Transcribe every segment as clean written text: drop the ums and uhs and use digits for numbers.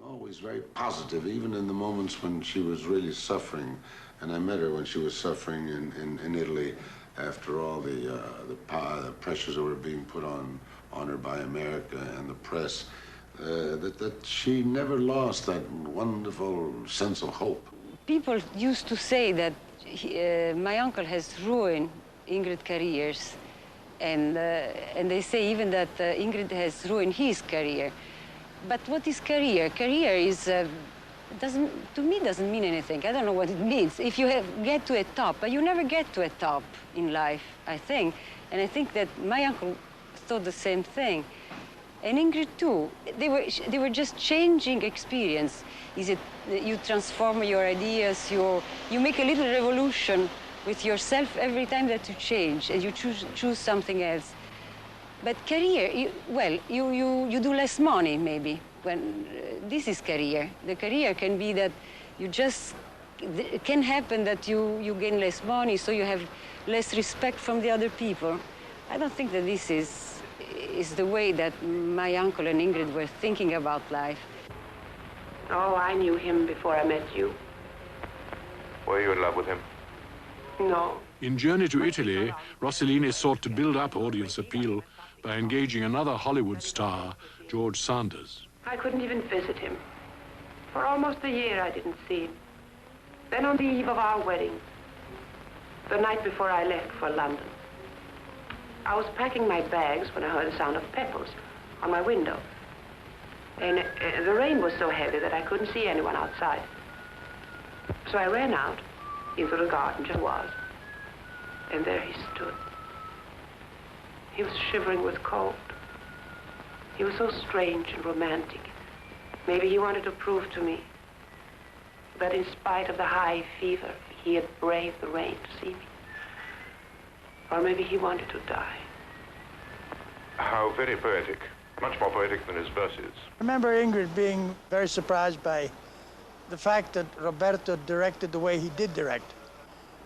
always very positive, even in the moments when she was really suffering. And I met her when she was suffering in Italy after all the pressures that were being put on her by America and the press. That she never lost that wonderful sense of hope. People used to say that my uncle has ruined Ingrid's careers, and they say even that Ingrid has ruined his career. But what is career? Career is to me doesn't mean anything. I don't know what it means. If you get to a top, but you never get to a top in life, I think. And I think that my uncle thought the same thing. And Ingrid too. They were just changing experience. Is it you transform your ideas, you make a little revolution with yourself every time that you change, and you choose something else. But career, you do less money maybe. When this is career. The career can be that it can happen that you gain less money, so you have less respect from the other people. I don't think that this is the way that my uncle and Ingrid were thinking about life. Oh, I knew him before I met you. Were you in love with him? No. In Journey to Italy, Rossellini sought to build up audience appeal by engaging another Hollywood star, George Sanders. I couldn't even visit him. For almost a year, I didn't see him. Then on the eve of our wedding, the night before I left for London, I was packing my bags when I heard the sound of pebbles on my window. And the rain was so heavy that I couldn't see anyone outside. So I ran out into the garden, just was. And there he stood. He was shivering with cold. He was so strange and romantic. Maybe he wanted to prove to me that in spite of the high fever, he had braved the rain to see me. Or maybe he wanted to die. How very poetic. Much more poetic than his verses. I remember Ingrid being very surprised by the fact that Roberto directed the way he did direct.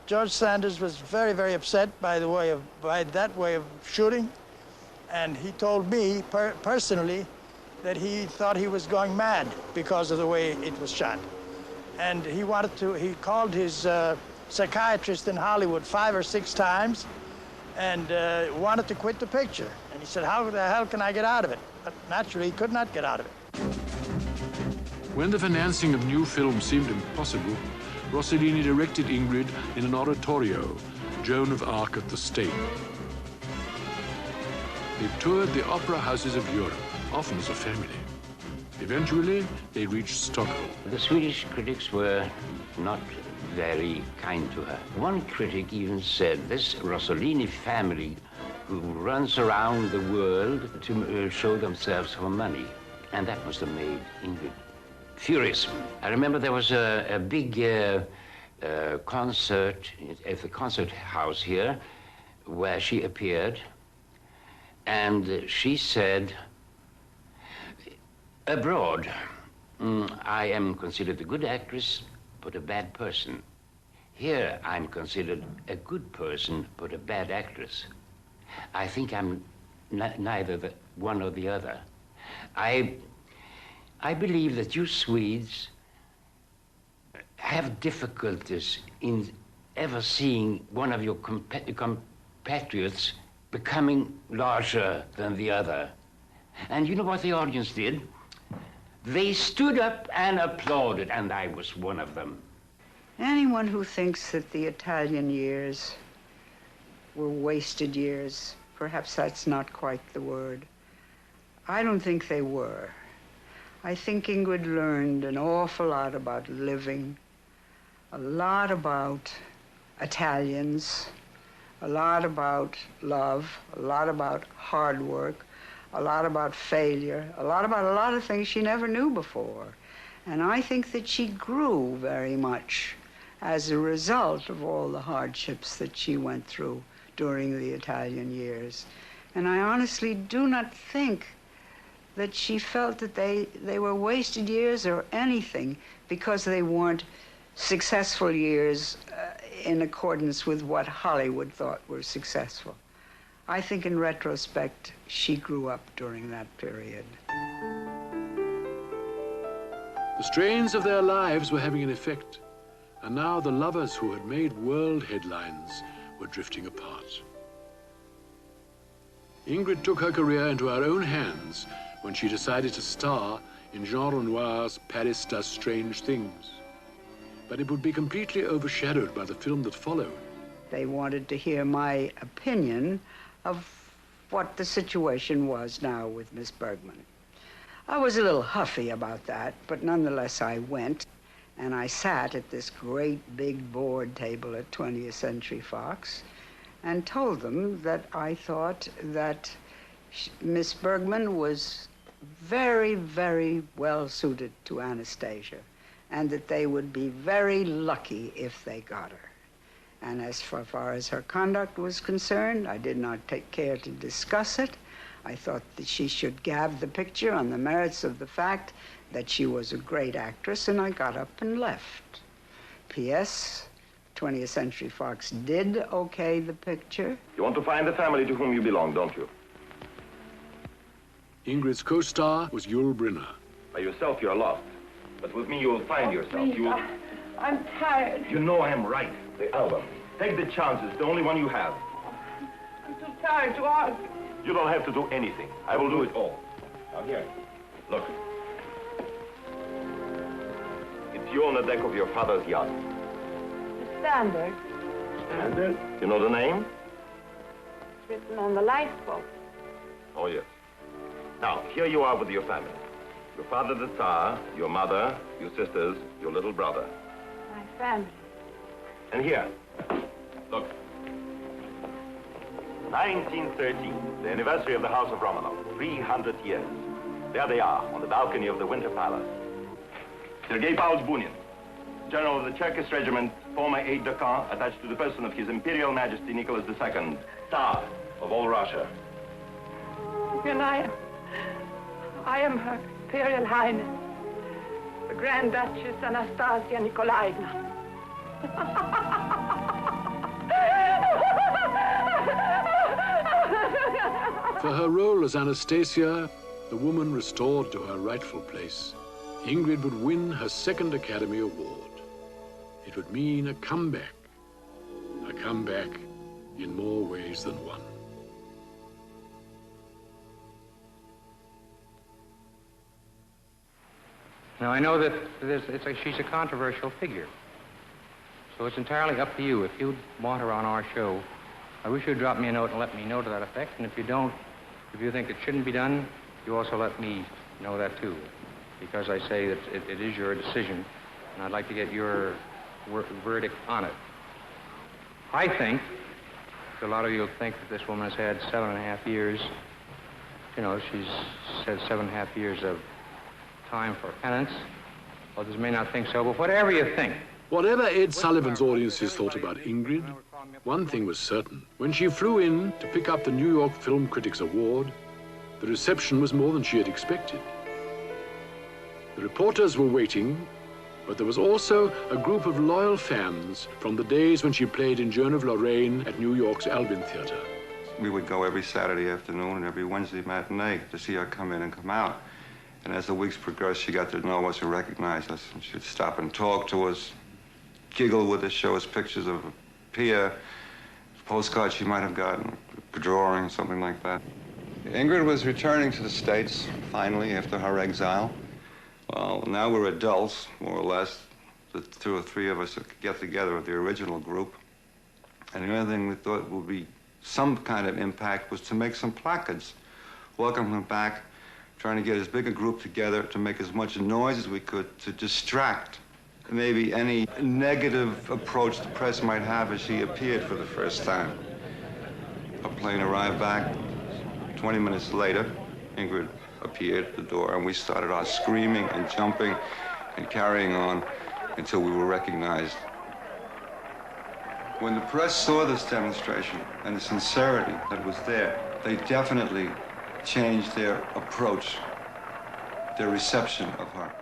George Sanders was very, very upset by that way of shooting, and he told me personally that he thought he was going mad because of the way it was shot. And he called his psychiatrist in Hollywood 5 or 6 times and wanted to quit the picture. And he said, how the hell can I get out of it? But naturally, he could not get out of it. When the financing of new films seemed impossible, Rossellini directed Ingrid in an oratorio, Joan of Arc at the Stake. They toured the opera houses of Europe, often as a family. Eventually, they reached Stockholm. The Swedish critics were not very kind to her. One critic even said, this Rossellini family who runs around the world to show themselves for money. And that must have made Ingrid furious. I remember there was a big concert at the concert house here where she appeared, and she said, abroad, I am considered a good actress, but a bad person. Here, I'm considered a good person, but a bad actress. I think I'm neither the one or the other. I believe that you Swedes have difficulties in ever seeing one of your compatriots becoming larger than the other. And you know what the audience did? They stood up and applauded, and I was one of them. Anyone who thinks that the Italian years were wasted years, perhaps that's not quite the word. I don't think they were. I think Ingrid learned an awful lot about living, a lot about Italians, a lot about love, a lot about hard work, a lot about failure, a lot of things she never knew before. And I think that she grew very much as a result of all the hardships that she went through during the Italian years. And I honestly do not think that she felt that they were wasted years or anything because they weren't successful years in accordance with what Hollywood thought were successful. I think in retrospect, she grew up during that period. The strains of their lives were having an effect, and now the lovers who had made world headlines were drifting apart. Ingrid took her career into her own hands when she decided to star in Jean Renoir's Paris Does Strange Things. But it would be completely overshadowed by the film that followed. They wanted to hear my opinion of what the situation was now with Miss Bergman. I was a little huffy about that, but nonetheless I went, and I sat at this great big board table at 20th Century Fox and told them that I thought that Miss Bergman was very, very well suited to Anastasia, and that they would be very lucky if they got her. And as far as her conduct was concerned, I did not take care to discuss it. I thought that she should gab the picture on the merits of the fact that she was a great actress, and I got up and left. P.S. 20th Century Fox did okay the picture. You want to find the family to whom you belong, don't you? Ingrid's co-star was Yul Brynner. By yourself, you're lost. But with me, you will find yourself. Please, I'm tired. You know I'm right. The album. Take the chances, the only one you have. I'm too tired to argue. You don't have to do anything. I will do it all. Now here, look. It's you on the deck of your father's yacht. The Standard. Standard? You know the name? It's written on the lifeboat. Oh, yes. Now, here you are with your family. Your father the Tsar, your mother, your sisters, your little brother. My family. And here, look. 1913, the anniversary of the House of Romanov. 300 years. There they are, on the balcony of the Winter Palace. Sergei Pavlovich Bunin, General of the Cherkess Regiment, former aide-de-camp attached to the person of His Imperial Majesty Nicholas II, Tsar of all Russia. And I am Her Imperial Highness, the Grand Duchess Anastasia Nikolaevna. For her role as Anastasia, the woman restored to her rightful place, Ingrid would win her second Academy Award. It would mean a comeback in more ways than one. Now, I know that she's a controversial figure, so it's entirely up to you. If you want her on our show, I wish you'd drop me a note and let me know to that effect. And if you don't, if you think it shouldn't be done, you also let me know that too, because I say that it is your decision, and I'd like to get your verdict on it. I think, a lot of you will think that this woman has had 7.5 years. You know, she's had 7.5 years of time for penance. Others may not think so, but whatever you think. Whatever Ed Sullivan's audiences thought about Ingrid, one thing was certain. When she flew in to pick up the New York Film Critics Award, the reception was more than she had expected. The reporters were waiting, but there was also a group of loyal fans from the days when she played in Joan of Lorraine at New York's Albin Theater. We would go every Saturday afternoon and every Wednesday matinee to see her come in and come out. And as the weeks progressed, she got to know us and recognize us. And she'd stop and talk to us, giggle with us, show us pictures of a Peer, postcards she might have gotten, a drawing, something like that. Ingrid was returning to the States, finally, after her exile. Well, now we're adults, more or less. The 2 or 3 of us get together with the original group. And the only thing we thought would be some kind of impact was to make some placards, welcome her back, trying to get as big a group together to make as much noise as we could to distract maybe any negative approach the press might have as she appeared for the first time. Our plane arrived back. 20 minutes later, Ingrid appeared at the door, and we started our screaming and jumping and carrying on until we were recognized. When the press saw this demonstration and the sincerity that was there, they definitely changed their approach, their reception of her.